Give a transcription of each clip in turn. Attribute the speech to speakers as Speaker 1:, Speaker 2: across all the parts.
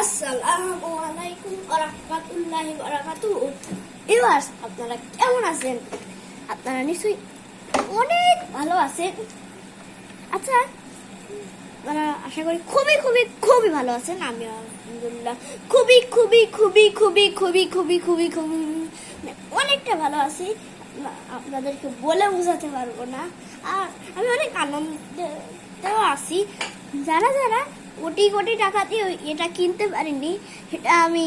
Speaker 1: আসসালামু আলাইকুম ওয়া রাহমাতুল্লাহি ওয়া বারাকাতুহু। ভিউয়ার্স, আপনারা কেমন আছেন? আপনারা নিশ্চয়ই অনেক ভালো আছেন। আচ্ছা, আপনারা আশা করি খুবই খুবই খুবই ভালো আছেন। আমি আলহামদুলিল্লাহ খুবই খুবই খুবই খুবই খুবই খুবই খুবই খুবই অনেকটা ভালো আছি। আপনাদেরকে বলে বোঝাতে পারবো না। আর আমি অনেক আনন্দেও আছি। যারা যারা কোটি কোটি টাকা দিয়ে এটা কিনতে পারিনি, এটা আমি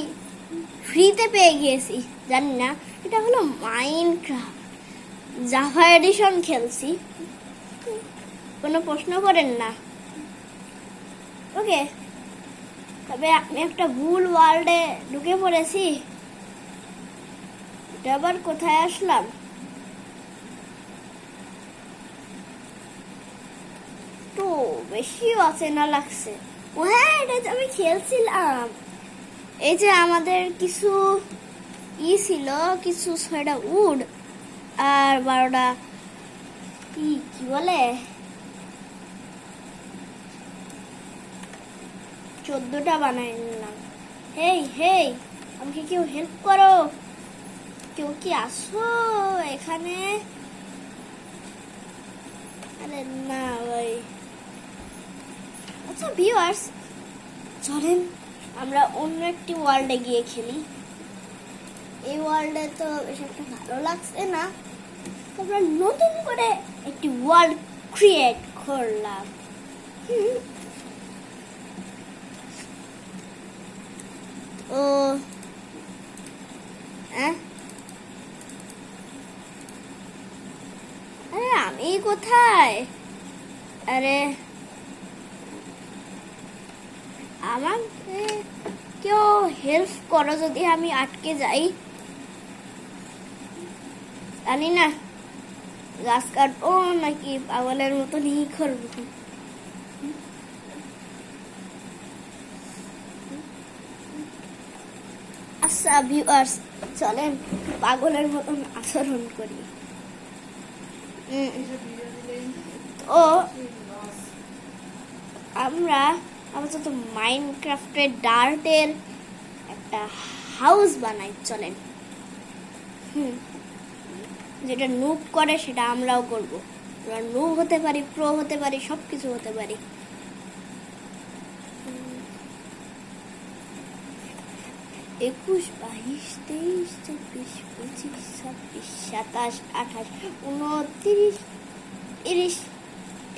Speaker 1: ফ্রিতে পেয়ে গিয়েছি। জানি না, এটা হলো মাইনক্রাফট জাভা এডিশন খেলছি। কোনো প্রশ্ন করেন না, ওকে? তবে আমি একটা ভুল ওয়ার্ল্ডে ঢুকে পড়েছি। এটা আবার কোথায় আসলাম? তো বেশিও আছে না লাগছে। ও হ্যাঁ, এটা তো আমি খেলছিলাম। এই যে আমাদের কিছু ছিল, কিছু 6টা উড আর 12টা কি বলে 14টা বানাই নিলাম। হেই হেই, আমাকে কেউ হেল্প করো। কেউ কি আসো এখানে? আরে না ভাই। আচ্ছা ভিউয়ার্স, চলেন আমরা অন্য একটি ওয়ার্ল্ডে গিয়ে খেলি। এই ওয়ার্ল্ডে তো বেশ একটা ভালো লাগছে না। আমরা নতুন করে একটি ওয়ার্ল্ড ক্রিয়েট করলাম। ও আরে আমি কোথায়? আরে আমাকে কেউ হেল্প করো যদি আমি আটকে যাই। জানি না গাছ কাটবো নাকি পাগলের মতো নিয়ে করবো। আচ্ছা ভিউয়ার্স, চলেন পাগলের মতন আচরণ করি। তো আমরা আপাতত মাইনক্রাফটের ডার্টের একটা হাউস বানাই। চলেন, যেটা নুব করে সেটা আমরাও করব। আমরা নুব হতে পারি, প্রো হতে পারি, সবকিছু হতে পারি। 21, 22, 23, 24, 25, 26, 27, 28, 29, 30,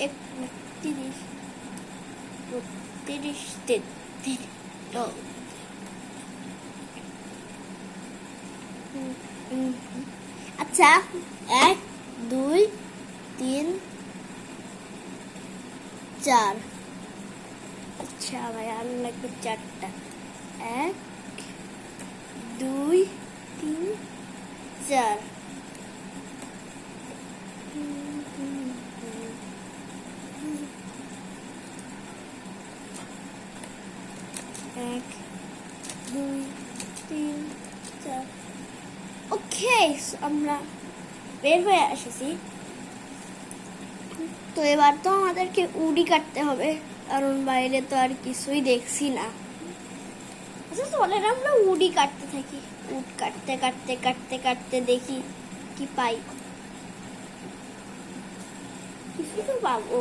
Speaker 1: 31, 32, 33। আচ্ছা, 1, 2, 3, 4। আচ্ছা ভাই, আর লাগবে 4টা। 1, 2, 3, 4। 1, 2, 3, 4। ওকে, আমরা বের হয়ে এসেছি। তো এবার তো আমাদেরকে উডি কাটতে হবে, কারণ বাইরে তো আর কিছুই দেখছি না। আচ্ছা চলেন আমরা উডি কাটতে থাকি। উড কাটতে কাটতে কাটতে কাটতে দেখি কি পাই। কিছু তো পাবো।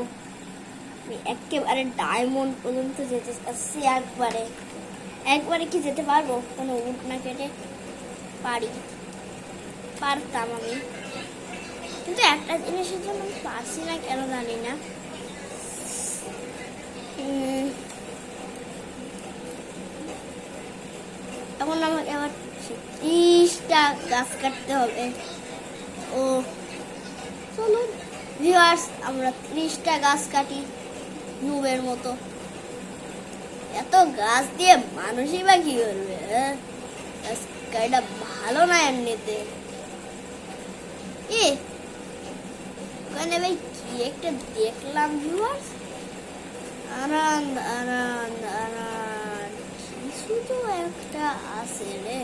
Speaker 1: আমি একেবারে ডায়মন্ড পর্যন্ত যেতে চাচ্ছি। একবারে কি যেতে পারবো কোনো উড না কেটে? পারতাম আমি, কিন্তু একটা জিনিসের জন্য আমি পারছি না, কেন জানি না। এখন আমাকে আবার 30টা গাছ কাটতে হবে। ও চলুন ভিউয়ার্স, আমরা 30টা গাছ কাটি নুবের মতো। এত গাছ দিয়ে মানুষই বা কি করবে? গাছ কাটা ভালো না এমনিতে। ওখানে ভাই কি একটা দেখলাম ভিউয়ার্স। কিছু তো একটা আছে রে।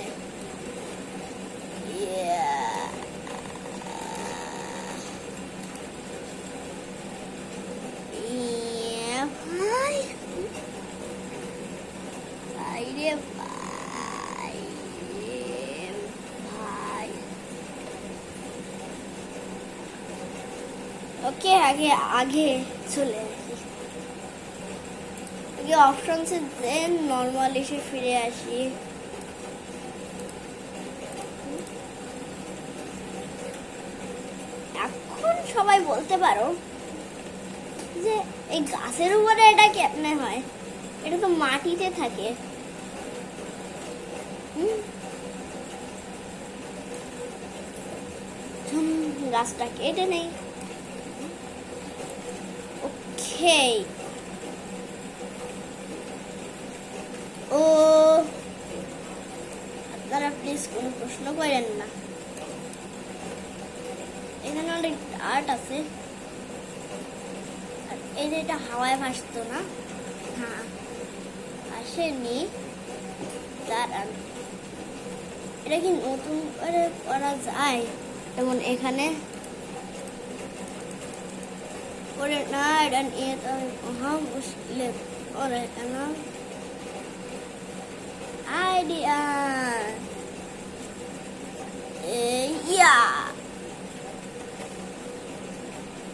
Speaker 1: ভাই রে ভাই, ভাই। ওকে, আগে আগে চলে আসি, আগে অপশনসে দেন, নর্মাল এসে ফিরে আসি। এখন সবাই বলতে পারো যে এই গাছের উপরে এটা কেমনে হয়, এটা তো মাটিতে থাকে। গাছটা কেটে নেই। ওকে, ও আপনারা প্লিজ কোনো প্রশ্ন করেন না, এখানে অনেক আর্ট আছে। আর এই যে এটা হাওয়ায় ভাসতো না, হ্যাঁ আসেনি, দাঁড়ান, এটা কি নতুন করে করা যায়? যেমন এখানে করে না, এটা নিয়ে তো মহা মুশকিল করে না। আইডিয়া, ইয়া,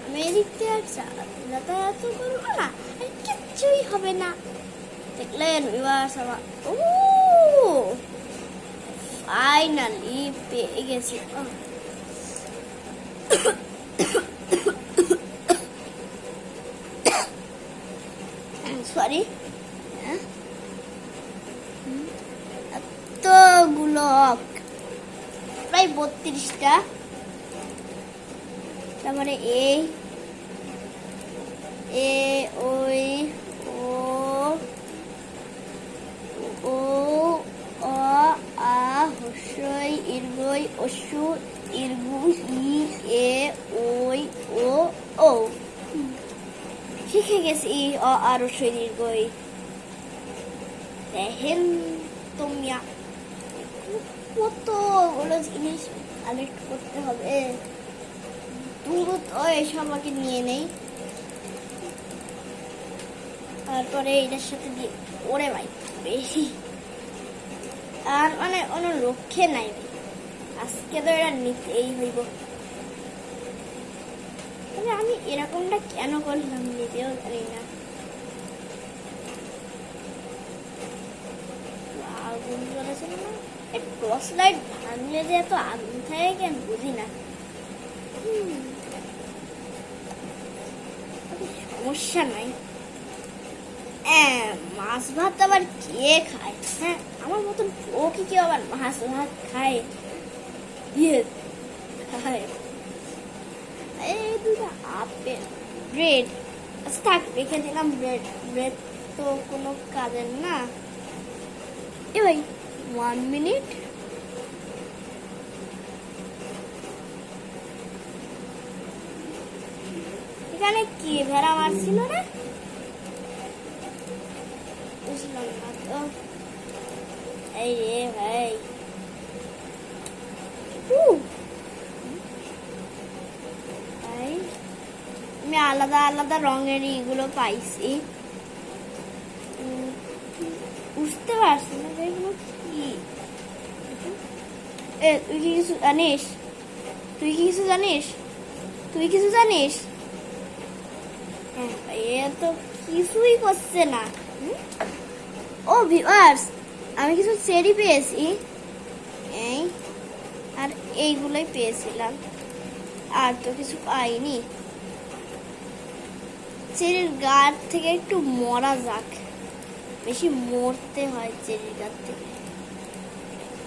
Speaker 1: আমি এদিক থেকে যাতায়াত করবো না, কিচ্ছুই হবে না। দেখলেন ভিউয়ার্স, আমার ও ফাইনালি পেয়ে গেছি। সরি, এতগুলো প্রায় 32টা। তারপরে এই ওই ও ও অ আ হস্যই ইর্গই অসু ইর্গু ই এ ওই ও ও। শিখে গেছি ই অ আর হস্যই ইর্গই। দেখেন তোমরা কতগুলো জিনিস কালেক্ট করতে হবে, দ্রুত এসব আমাকে নিয়ে নেই। তারপরে এটার সাথে দিয়ে ওরে ভাই বেশি, আর মানে কোনো রক্ষে নাই ভাই, আজকে তো এটা নিতেই হইব। তবে আমি এরকমটা কেন করলাম নিজেও জানি না। আগুন জ্বলেছিল না, টর্চ লাইট ভাঙলে যে এত আগুন থাকে কেন বুঝি না। সমস্যা নাই, মাছ ভাত আবার কে খায়? হ্যাঁ, আমার মতন ও কি কেউ আবার মাছ ভাত খায়? খায় এই দুটা আপেল, ব্রেড। আচ্ছা থাক, রেখে দিলাম ব্রেড। ব্রেড তো কোনো কাজের না। এ ভাই 1 মিনিট, এখানে কি ভেড়া মারছিল না? বুঝলাম না তো। এই রে ভাই, আমি আলাদা আলাদা রঙের এগুলো পাইছি, বুঝতে পারছি না এগুলো কি। তুই কি কিছু জানিস? তুই কি কিছু জানিস? তুই কিছু জানিস? এ তো কিছুই করছে না। ও ভিউয়ার্স, আমি কিছু চেরি পেয়েছি, এই আর এইগুলোই পেয়েছিলাম, আর তো কিছু পাইনি। চেরির গাছ থেকে একটু মরা যাক, বেশি মরতে হয় চেরির গাছ থেকে।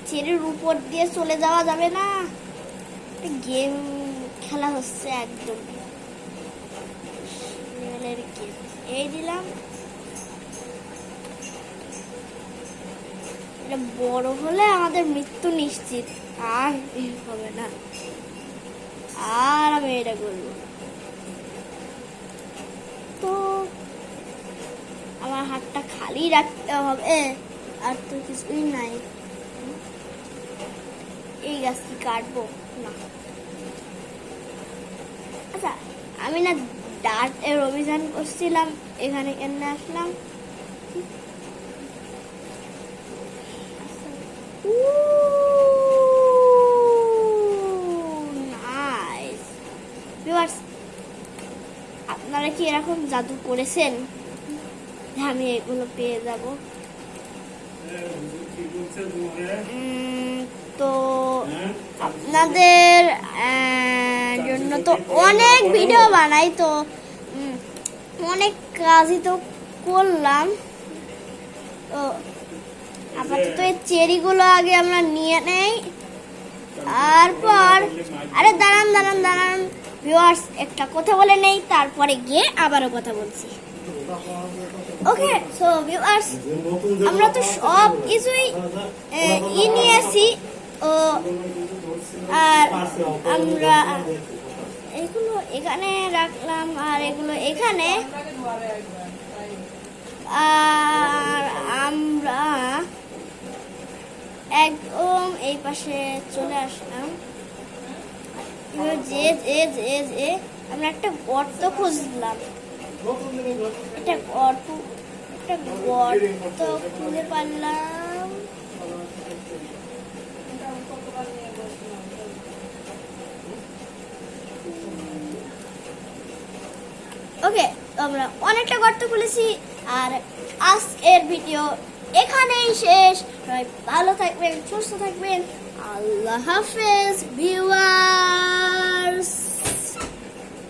Speaker 1: চেরির উপর দিয়ে চলে যাওয়া যাবে না, গেম খেলা হচ্ছে একদম লেভেলের গেম। এই দিলাম, এটা বড় হলে আমাদের মৃত্যু নিশ্চিত, আর হবে না, আর আমি এটা করবো না। তো আমার হাতটা খালি রাখতে হবে, আর তো কিছুই নাই। এই গাছ কি কাটবো না? আচ্ছা, আমি না ডার্ট এর অভিযান করছিলাম, এখানে কেন আসলাম? এরকম জাদু করেছেন যে আমি এগুলো পেয়ে যাব? তো আপনাদের জন্য তো অনেক ভিডিও বানাই, তো অনেক কাজই তো করলাম। তো আপাতত এই চেরিগুলো আগে আমরা নিয়ে নেই, তারপর আরে দাঁড়ান ভিউয়ার্স, একটা কথা বলে নেই, তারপরে গিয়ে আবারও কথা বলছি। ওকে, সো ভিউয়ার্স, আমরা তো সব কিছুই নিয়েছি। ও আর আমরা এগুলো এখানে রাখলাম, আর এগুলো এখানে, আর আমরা একদম এই পাশে চলে আসলাম। যে আমরা একটা গর্ত খুঁজলাম, একটা গর্ত খুঁজে পারলাম। ওকে, তো আমরা অনেকটা গর্ত খুলেছি, আর আজকের ভিডিও এখানেই শেষ। সবাই ভালো থাকবেন, সুস্থ থাকবেন। আল্লাহ হাফেজ ভিউয়ার।